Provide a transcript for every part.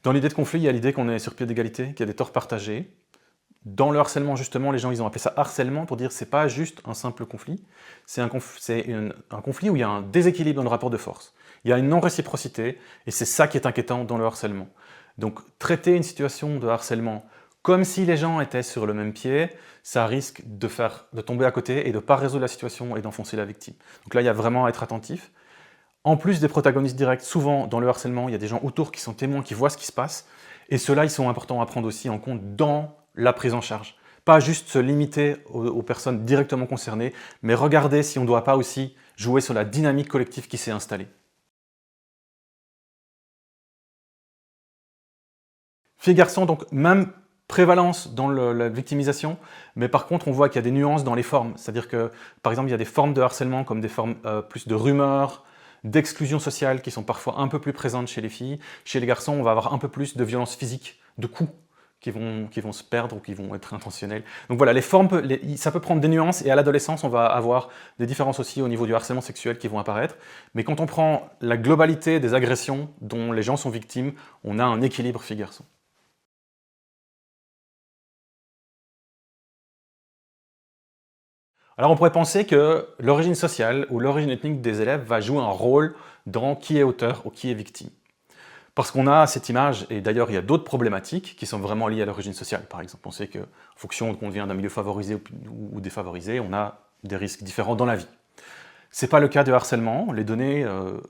Dans l'idée de conflit, il y a l'idée qu'on est sur pied d'égalité, qu'il y a des torts partagés. Dans le harcèlement, justement, les gens ils ont appelé ça harcèlement pour dire que ce n'est pas juste un simple conflit, c'est un conflit où il y a un déséquilibre dans le rapport de force. Il y a une non-réciprocité, et c'est ça qui est inquiétant dans le harcèlement. Donc traiter une situation de harcèlement comme si les gens étaient sur le même pied, ça risque de tomber à côté et de ne pas résoudre la situation et d'enfoncer la victime. Donc là, il y a vraiment à être attentif. En plus des protagonistes directs, souvent dans le harcèlement, il y a des gens autour qui sont témoins, qui voient ce qui se passe, et ceux-là, ils sont importants à prendre aussi en compte dans la prise en charge. Pas juste se limiter aux personnes directement concernées, mais regarder si on ne doit pas aussi jouer sur la dynamique collective qui s'est installée. Filles-garçons, donc même prévalence dans la victimisation, mais par contre on voit qu'il y a des nuances dans les formes. C'est-à-dire que, par exemple, il y a des formes de harcèlement comme des formes plus de rumeurs, d'exclusion sociale qui sont parfois un peu plus présentes chez les filles. Chez les garçons, on va avoir un peu plus de violence physique, de coups qui vont se perdre ou qui vont être intentionnels. Donc voilà, les formes, ça peut prendre des nuances et à l'adolescence, on va avoir des différences aussi au niveau du harcèlement sexuel qui vont apparaître. Mais quand on prend la globalité des agressions dont les gens sont victimes, on a un équilibre filles-garçons. Alors on pourrait penser que l'origine sociale ou l'origine ethnique des élèves va jouer un rôle dans qui est auteur ou qui est victime. Parce qu'on a cette image, et d'ailleurs il y a d'autres problématiques qui sont vraiment liées à l'origine sociale. Par exemple, on sait qu'en fonction qu'on vient d'un milieu favorisé ou défavorisé, on a des risques différents dans la vie. Ce n'est pas le cas de harcèlement. Les données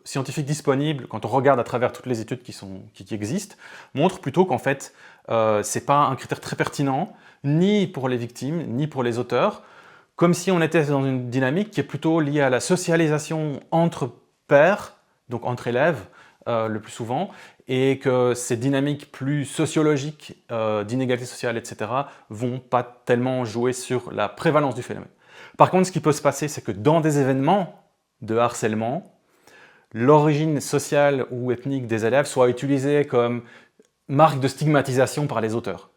scientifiques disponibles, quand on regarde à travers toutes les études qui existent, montrent plutôt qu'en fait, ce n'est pas un critère très pertinent, ni pour les victimes, ni pour les auteurs, comme si on était dans une dynamique qui est plutôt liée à la socialisation entre pairs, donc entre élèves le plus souvent, et que ces dynamiques plus sociologiques d'inégalité sociale, etc., vont pas tellement jouer sur la prévalence du phénomène. Par contre, ce qui peut se passer, c'est que dans des événements de harcèlement, l'origine sociale ou ethnique des élèves soit utilisée comme marque de stigmatisation par les auteurs.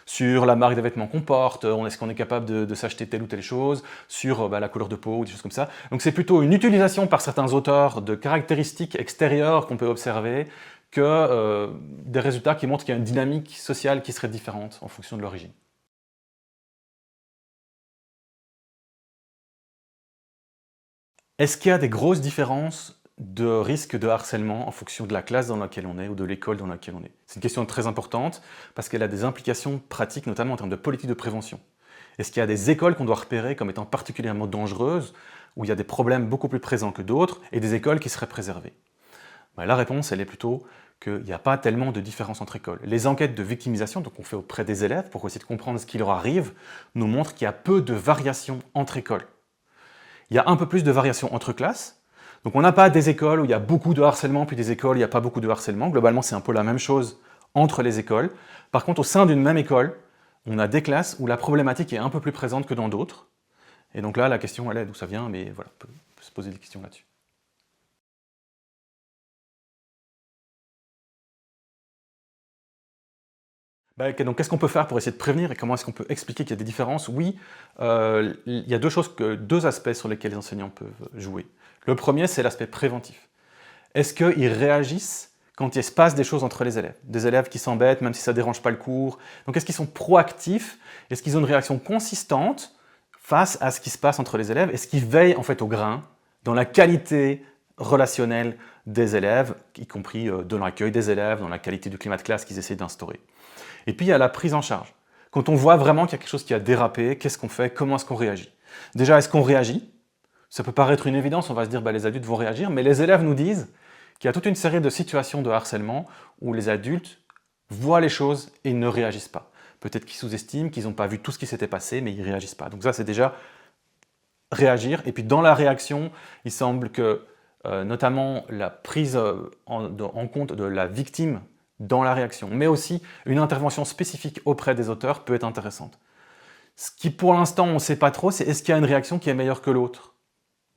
Sur la marque des vêtements qu'on porte, est-ce qu'on est capable de s'acheter telle ou telle chose, sur la couleur de peau ou des choses comme ça. Donc c'est plutôt une utilisation par certains auteurs de caractéristiques extérieures qu'on peut observer que des résultats qui montrent qu'il y a une dynamique sociale qui serait différente en fonction de l'origine. Est-ce qu'il y a des grosses différences de risque de harcèlement en fonction de la classe dans laquelle on est ou de l'école dans laquelle on est? C'est une question très importante parce qu'elle a des implications pratiques, notamment en termes de politique de prévention. Est-ce qu'il y a des écoles qu'on doit repérer comme étant particulièrement dangereuses, où il y a des problèmes beaucoup plus présents que d'autres, et des écoles qui seraient préservées? La réponse, elle est plutôt qu'il n'y a pas tellement de différence entre écoles. Les enquêtes de victimisation qu'on fait auprès des élèves pour essayer de comprendre ce qui leur arrive nous montrent qu'il y a peu de variations entre écoles. Il y a un peu plus de variations entre classes. Donc on n'a pas des écoles où il y a beaucoup de harcèlement, puis des écoles où il n'y a pas beaucoup de harcèlement. Globalement, c'est un peu la même chose entre les écoles. Par contre, au sein d'une même école, on a des classes où la problématique est un peu plus présente que dans d'autres. Et donc là, la question, elle est d'où ça vient, mais voilà, on peut se poser des questions là-dessus. Donc qu'est-ce qu'on peut faire pour essayer de prévenir et comment est-ce qu'on peut expliquer qu'il y a des différences? Oui, il y a deux aspects sur lesquels les enseignants peuvent jouer. Le premier, c'est l'aspect préventif. Est-ce qu'ils réagissent quand il se passe des choses entre les élèves? Des élèves qui s'embêtent, même si ça ne dérange pas le cours. Donc est-ce qu'ils sont proactifs? Est-ce qu'ils ont une réaction consistante face à ce qui se passe entre les élèves? Est-ce qu'ils veillent en fait au grain, dans la qualité relationnelle des élèves, y compris de l'accueil des élèves, dans la qualité du climat de classe qu'ils essaient d'instaurer? Et puis il y a la prise en charge. Quand on voit vraiment qu'il y a quelque chose qui a dérapé, qu'est-ce qu'on fait? Comment est-ce qu'on réagit? Déjà, est-ce qu'on réagit? Ça peut paraître une évidence, on va se dire les adultes vont réagir, mais les élèves nous disent qu'il y a toute une série de situations de harcèlement où les adultes voient les choses et ne réagissent pas. Peut-être qu'ils sous-estiment, qu'ils n'ont pas vu tout ce qui s'était passé, mais ils ne réagissent pas. Donc ça, c'est déjà réagir. Et puis dans la réaction, il semble que notamment la prise en compte de la victime dans la réaction, mais aussi une intervention spécifique auprès des auteurs peut être intéressante. Ce qui pour l'instant on ne sait pas trop, c'est est-ce qu'il y a une réaction qui est meilleure que l'autre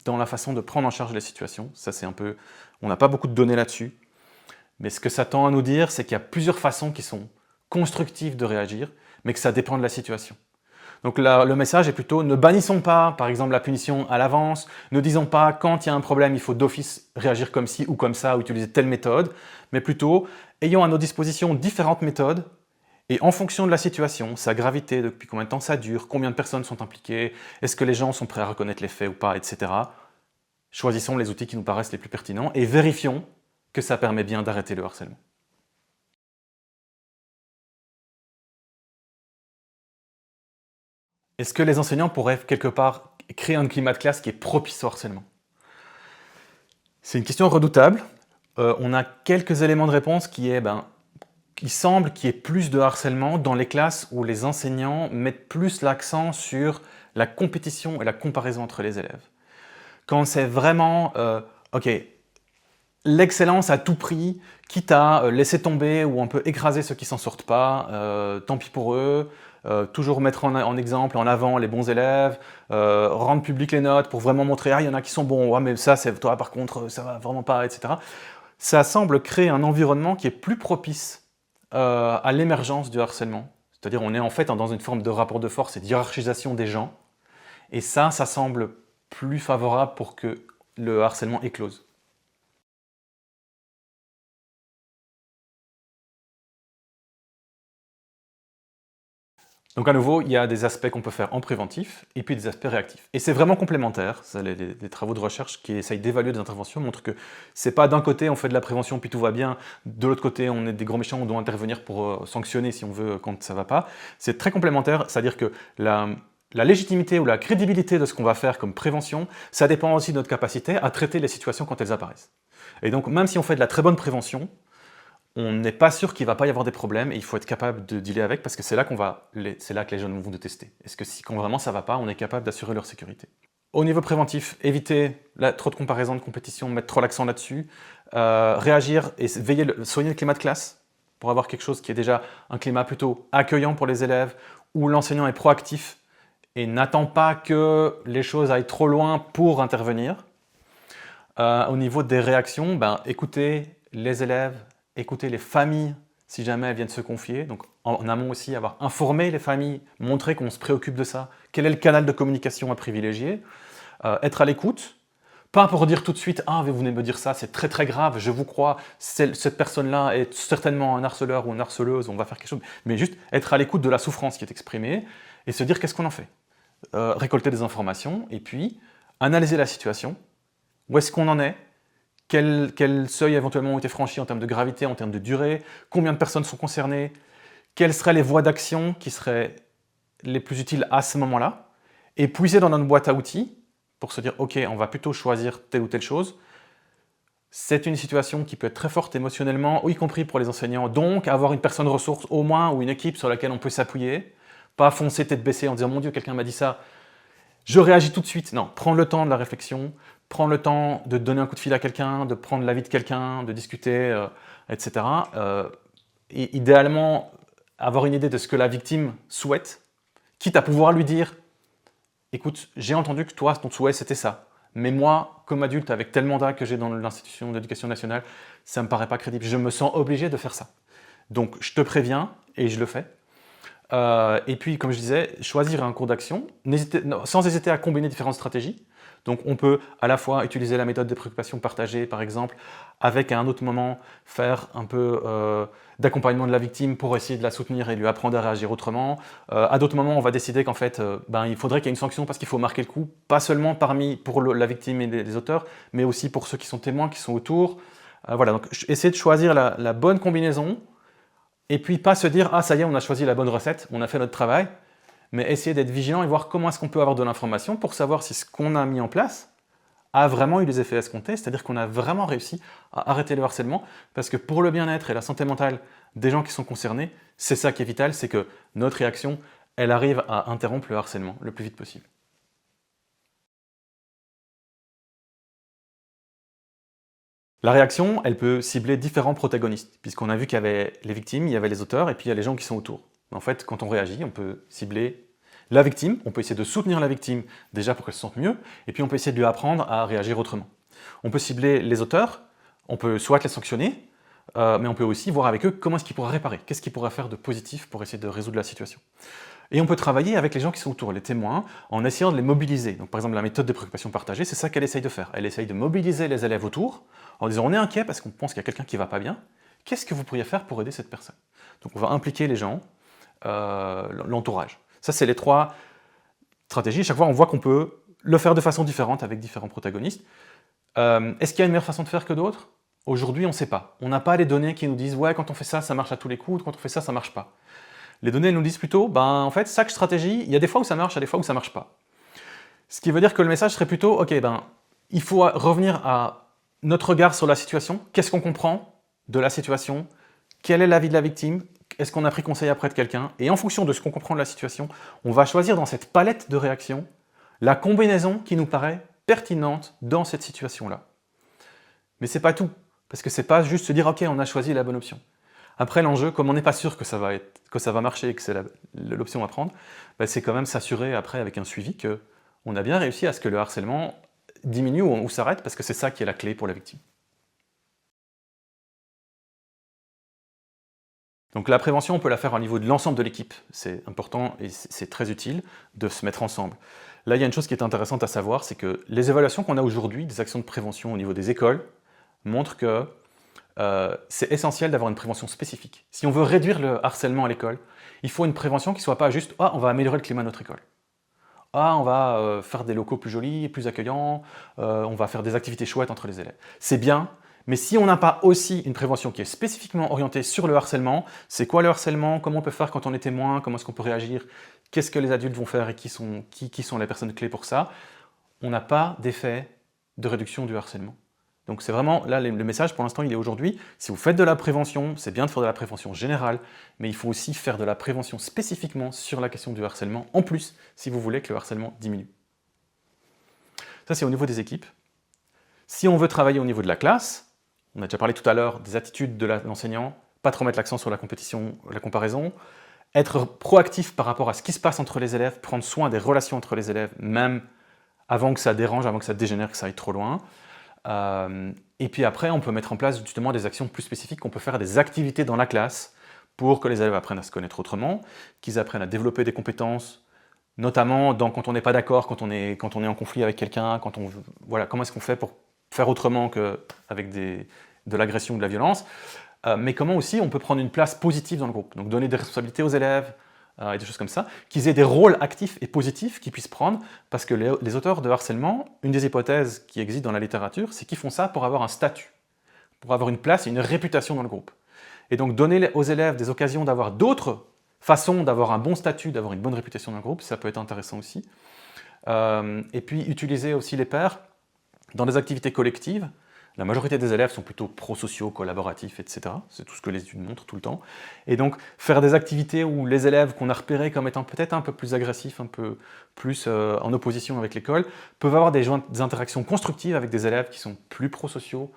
dans la façon de prendre en charge les situations. Ça c'est un peu, on n'a pas beaucoup de données là-dessus, mais ce que ça tend à nous dire, c'est qu'il y a plusieurs façons qui sont constructives de réagir, mais que ça dépend de la situation. Donc le message est plutôt ne bannissons pas, par exemple, la punition à l'avance, ne disons pas quand il y a un problème, il faut d'office réagir comme ci ou comme ça, ou utiliser telle méthode, mais plutôt ayons à nos dispositions différentes méthodes, et en fonction de la situation, sa gravité, depuis combien de temps ça dure, combien de personnes sont impliquées, est-ce que les gens sont prêts à reconnaître les faits ou pas, etc. Choisissons les outils qui nous paraissent les plus pertinents et vérifions que ça permet bien d'arrêter le harcèlement. Est-ce que les enseignants pourraient quelque part créer un climat de classe qui est propice au harcèlement? C'est une question redoutable. On a quelques éléments de réponse il semble qu'il y ait plus de harcèlement dans les classes où les enseignants mettent plus l'accent sur la compétition et la comparaison entre les élèves. Quand c'est vraiment, ok, l'excellence à tout prix, quitte à laisser tomber ou un peu écraser ceux qui s'en sortent pas, tant pis pour eux, toujours mettre en exemple, en avant les bons élèves, rendre publiques les notes pour vraiment montrer « Ah, il y en a qui sont bons, ouais, mais ça, c'est toi, par contre, ça va vraiment pas, etc. » Ça semble créer un environnement qui est plus propice à l'émergence du harcèlement. C'est-à-dire on est en fait dans une forme de rapport de force et de hiérarchisation des gens, et ça semble plus favorable pour que le harcèlement éclose. Donc à nouveau, il y a des aspects qu'on peut faire en préventif et puis des aspects réactifs. Et c'est vraiment complémentaire. Ça, les travaux de recherche qui essayent d'évaluer des interventions montrent que c'est pas d'un côté on fait de la prévention puis tout va bien, de l'autre côté on est des gros méchants, on doit intervenir pour sanctionner si on veut quand ça va pas. C'est très complémentaire, c'est-à-dire que la légitimité ou la crédibilité de ce qu'on va faire comme prévention, ça dépend aussi de notre capacité à traiter les situations quand elles apparaissent. Et donc même si on fait de la très bonne prévention, on n'est pas sûr qu'il ne va pas y avoir des problèmes et il faut être capable de dealer avec parce que c'est là que les jeunes vont nous tester. Est-ce que quand vraiment ça ne va pas, on est capable d'assurer leur sécurité? Au niveau préventif, éviter trop de comparaisons, de compétition, mettre trop l'accent là-dessus, réagir et soigner le climat de classe pour avoir quelque chose qui est déjà un climat plutôt accueillant pour les élèves, où l'enseignant est proactif et n'attend pas que les choses aillent trop loin pour intervenir. Au niveau des réactions, écouter les élèves, écouter les familles si jamais elles viennent se confier. Donc en amont aussi, avoir informé les familles, montrer qu'on se préoccupe de ça. Quel est le canal de communication à privilégier? Être à l'écoute, pas pour dire tout de suite « Ah, vous venez me dire ça, c'est très très grave, je vous crois, cette personne-là est certainement un harceleur ou une harceleuse, on va faire quelque chose. » Mais juste être à l'écoute de la souffrance qui est exprimée et se dire qu'est-ce qu'on en fait. Récolter des informations et puis analyser la situation. Où est-ce qu'on en est? Quels seuils éventuellement ont été franchis en termes de gravité, en termes de durée? Combien de personnes sont concernées? Quelles seraient les voies d'action qui seraient les plus utiles à ce moment-là? Et puiser dans notre boîte à outils pour se dire « Ok, on va plutôt choisir telle ou telle chose. » C'est une situation qui peut être très forte émotionnellement, y compris pour les enseignants. Donc, avoir une personne ressource au moins ou une équipe sur laquelle on peut s'appuyer. Pas foncer tête baissée en disant « Mon Dieu, quelqu'un m'a dit ça. » Je réagis tout de suite. Non, prendre le temps de la réflexion, prendre le temps de donner un coup de fil à quelqu'un, de prendre l'avis de quelqu'un, de discuter, etc. Et idéalement, avoir une idée de ce que la victime souhaite, quitte à pouvoir lui dire « Écoute, j'ai entendu que toi, ton souhait, c'était ça. Mais moi, comme adulte, avec tel mandat que j'ai dans l'institution d'éducation nationale, ça ne me paraît pas crédible. Je me sens obligé de faire ça. Donc, je te préviens et je le fais. » Et puis, comme je disais, choisir un cours d'action, sans hésiter à combiner différentes stratégies. Donc on peut à la fois utiliser la méthode des préoccupations partagées, par exemple, avec à un autre moment faire un peu d'accompagnement de la victime pour essayer de la soutenir et lui apprendre à réagir autrement. À d'autres moments, on va décider qu'en fait, il faudrait qu'il y ait une sanction parce qu'il faut marquer le coup, pas seulement pour la victime et les auteurs, mais aussi pour ceux qui sont témoins, qui sont autour. Voilà, donc essayer de choisir la bonne combinaison et puis pas se dire « Ah, ça y est, on a choisi la bonne recette, on a fait notre travail », mais essayer d'être vigilant et voir comment est-ce qu'on peut avoir de l'information pour savoir si ce qu'on a mis en place a vraiment eu les effets escomptés, c'est-à-dire qu'on a vraiment réussi à arrêter le harcèlement, parce que pour le bien-être et la santé mentale des gens qui sont concernés, c'est ça qui est vital, c'est que notre réaction, elle arrive à interrompre le harcèlement le plus vite possible. La réaction, elle peut cibler différents protagonistes, puisqu'on a vu qu'il y avait les victimes, il y avait les auteurs, et puis il y a les gens qui sont autour. En fait, quand on réagit, on peut cibler la victime, on peut essayer de soutenir la victime déjà pour qu'elle se sente mieux, et puis on peut essayer de lui apprendre à réagir autrement. On peut cibler les auteurs, on peut soit les sanctionner, mais on peut aussi voir avec eux comment est-ce qu'ils pourraient réparer, qu'est-ce qu'ils pourraient faire de positif pour essayer de résoudre la situation. Et on peut travailler avec les gens qui sont autour, les témoins, en essayant de les mobiliser. Donc par exemple, la méthode de préoccupation partagée, c'est ça qu'elle essaye de faire. Elle essaye de mobiliser les élèves autour, en disant on est inquiet parce qu'on pense qu'il y a quelqu'un qui ne va pas bien, qu'est-ce que vous pourriez faire pour aider cette personne? Donc on va impliquer les gens, l'entourage. Ça, c'est les 3 stratégies. Chaque fois, on voit qu'on peut le faire de façon différente avec différents protagonistes. Est-ce qu'il y a une meilleure façon de faire que d'autres? Aujourd'hui, on ne sait pas. On n'a pas les données qui nous disent « ouais, quand on fait ça, ça marche à tous les coups, quand on fait ça, ça ne marche pas ». Les données nous disent plutôt « en fait, chaque stratégie, il y a des fois où ça marche, il y a des fois où ça ne marche pas ». Ce qui veut dire que le message serait plutôt « ok, il faut revenir à notre regard sur la situation. Qu'est-ce qu'on comprend de la situation? Quel est l'avis de la victime? Est-ce qu'on a pris conseil après de quelqu'un? Et en fonction de ce qu'on comprend de la situation, on va choisir dans cette palette de réactions la combinaison qui nous paraît pertinente dans cette situation-là. » Mais c'est pas tout, parce que c'est pas juste se dire « ok, on a choisi la bonne option ». Après, l'enjeu, comme on n'est pas sûr que ça va marcher et que c'est l'option à prendre, c'est quand même s'assurer après avec un suivi qu'on a bien réussi à ce que le harcèlement diminue ou s'arrête, parce que c'est ça qui est la clé pour la victime. Donc la prévention, on peut la faire au niveau de l'ensemble de l'équipe. C'est important et c'est très utile de se mettre ensemble. Là, il y a une chose qui est intéressante à savoir, c'est que les évaluations qu'on a aujourd'hui des actions de prévention au niveau des écoles montrent que c'est essentiel d'avoir une prévention spécifique. Si on veut réduire le harcèlement à l'école, il faut une prévention qui ne soit pas juste « ah, on va améliorer le climat de notre école ». Ah, on va faire des locaux plus jolis, plus accueillants, on va faire des activités chouettes entre les élèves. C'est bien, mais si on n'a pas aussi une prévention qui est spécifiquement orientée sur le harcèlement, c'est quoi le harcèlement, comment on peut faire quand on est témoin, comment est-ce qu'on peut réagir, qu'est-ce que les adultes vont faire et qui sont les personnes clés pour ça, on n'a pas d'effet de réduction du harcèlement. Donc c'est vraiment, là le message pour l'instant il est aujourd'hui, si vous faites de la prévention, c'est bien de faire de la prévention générale, mais il faut aussi faire de la prévention spécifiquement sur la question du harcèlement, en plus, si vous voulez que le harcèlement diminue. Ça c'est au niveau des équipes. Si on veut travailler au niveau de la classe, on a déjà parlé tout à l'heure des attitudes de l'enseignant, pas trop mettre l'accent sur la compétition, la comparaison, être proactif par rapport à ce qui se passe entre les élèves, prendre soin des relations entre les élèves, même avant que ça dérange, avant que ça dégénère, que ça aille trop loin. Et puis après, on peut mettre en place justement des actions plus spécifiques, on peut faire des activités dans la classe pour que les élèves apprennent à se connaître autrement, qu'ils apprennent à développer des compétences, notamment quand on n'est pas d'accord, quand on est en conflit avec quelqu'un, voilà, comment est-ce qu'on fait pour faire autrement qu'avec de l'agression ou de la violence, mais comment aussi on peut prendre une place positive dans le groupe, donc donner des responsabilités aux élèves, et des choses comme ça, qu'ils aient des rôles actifs et positifs qu'ils puissent prendre, parce que les auteurs de harcèlement, une des hypothèses qui existe dans la littérature, c'est qu'ils font ça pour avoir un statut, pour avoir une place et une réputation dans le groupe. Et donc donner aux élèves des occasions d'avoir d'autres façons d'avoir un bon statut, d'avoir une bonne réputation dans le groupe, ça peut être intéressant aussi. Et puis utiliser aussi les pairs dans des activités collectives. La majorité des élèves sont plutôt prosociaux, collaboratifs, etc. C'est tout ce que les études montrent tout le temps. Et donc, faire des activités où les élèves qu'on a repérés comme étant peut-être un peu plus agressifs, un peu plus en opposition avec l'école, peuvent avoir des interactions constructives avec des élèves qui sont plus prosociaux,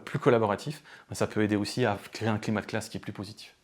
plus collaboratifs. Ça peut aider aussi à créer un climat de classe qui est plus positif.